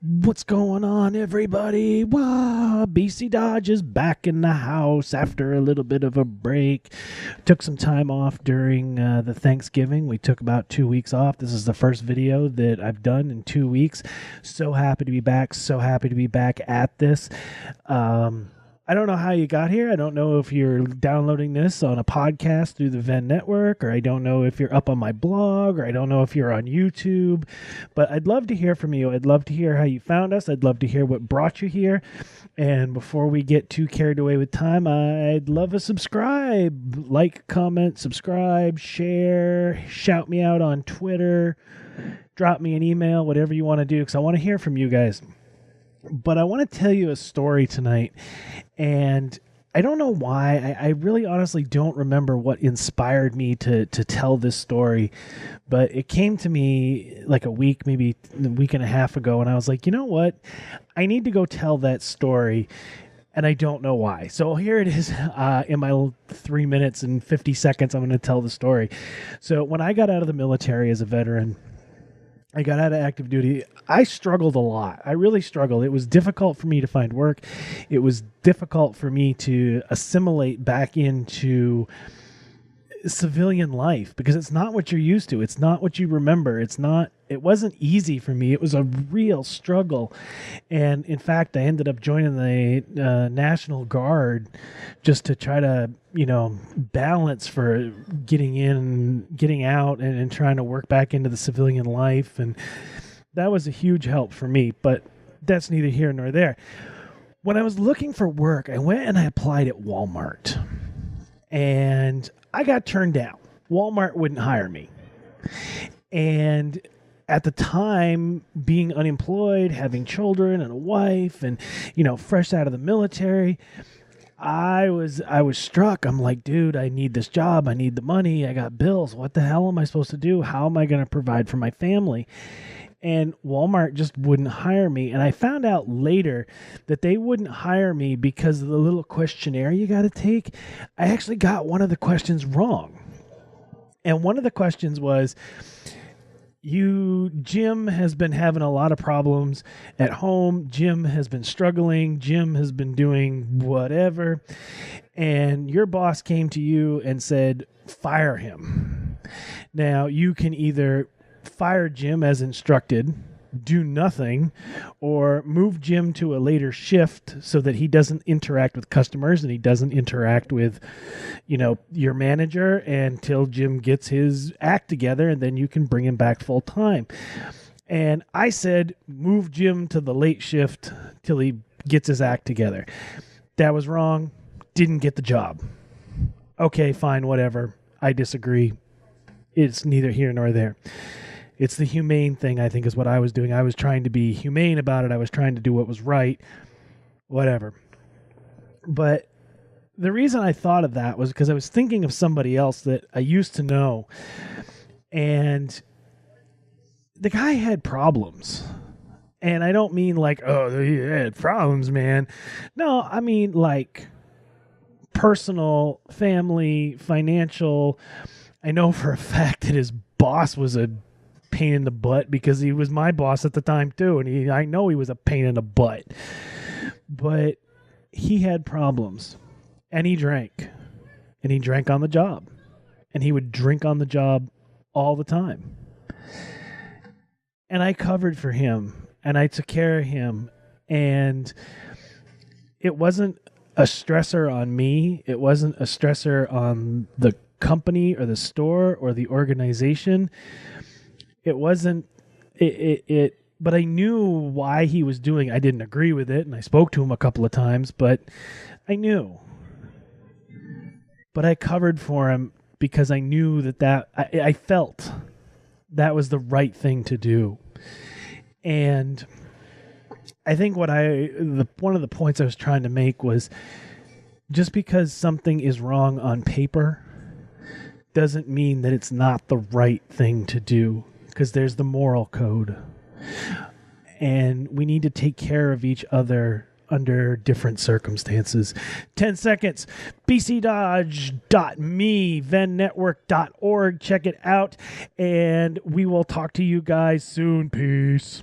What's going on, everybody? Wow, BC Dodge is back in the house after a little bit of a break. Took some time off during the Thanksgiving. We took about 2 weeks off. This is the first video that I've done in 2 weeks. So happy to be back. So happy to be back at this. I don't know how you got here. I don't know if you're downloading this on a podcast through the Venn Network, or I don't know if you're up on my blog, or I don't know if you're on YouTube, but I'd love to hear from you. I'd love to hear how you found us. I'd love to hear what brought you here. And before we get too carried away with time, I'd love a subscribe. Like, comment, subscribe, share, shout me out on Twitter, drop me an email, whatever you want to do, because I want to hear from you guys. But I want to tell you a story tonight, and I don't know why. I really honestly don't remember what inspired me to tell this story, but it came to me like maybe a week and a half ago, and I was like, you know what? I need to go tell that story, and I don't know why. So here it is. In my 3 minutes and 50 seconds, I'm going to tell the story. So when I got out of the military as a veteran, I got out of active duty. I struggled a lot. I really struggled. It was difficult for me to find work. It was difficult for me to assimilate back into civilian life because it's not what you're used to. It's not what you remember. It wasn't easy for me. It was a real struggle. And in fact, I ended up joining the National Guard just to try to, balance for getting in, getting out, and trying to work back into the civilian life. And that was a huge help for me, but that's neither here nor there. When I was looking for work, I went and I applied at Wal-Mart, and I got turned down. Wal-Mart wouldn't hire me. And at the time, being unemployed, having children and a wife, and, fresh out of the military, I was struck. I'm like, dude, I need this job. I need the money. I got bills. What the hell am I supposed to do? How am I going to provide for my family? And Walmart just wouldn't hire me. And I found out later that they wouldn't hire me because of the little questionnaire you got to take. I actually got one of the questions wrong. And one of the questions was, Jim has been having a lot of problems at home. Jim has been struggling. Jim has been doing whatever. And your boss came to you and said, fire him. Now, you can either fire Jim as instructed, do nothing, or move Jim to a later shift so that he doesn't interact with customers and he doesn't interact with, your manager until Jim gets his act together, and then you can bring him back full time. And I said, move Jim to the late shift till he gets his act together. That was wrong. Didn't get the job. Okay, fine, whatever. I disagree. It's neither here nor there. It's the humane thing, I think, is what I was doing. I was trying to be humane about it. I was trying to do what was right. Whatever. But the reason I thought of that was because I was thinking of somebody else that I used to know. And the guy had problems. And I don't mean like, oh, he had problems, man. No, I mean like personal, family, financial. I know for a fact that his boss was a pain in the butt because he was my boss at the time too, and I know he was a pain in the butt. But he had problems, and he drank on the job, and he would drink on the job all the time. And I covered for him, and I took care of him, and it wasn't a stressor on me. It wasn't a stressor on the company or the store or the organization. It wasn't it, but I knew why he was doing. I didn't agree with it, and I spoke to him a couple of times, but I knew. But I covered for him because I knew that I felt that was the right thing to do. And I think one of the points I was trying to make was, just because something is wrong on paper doesn't mean that it's not the right thing to do. Because there's the moral code. And we need to take care of each other under different circumstances. 10 seconds. bcdodge.me, vennetwork.org. Check it out. And we will talk to you guys soon. Peace.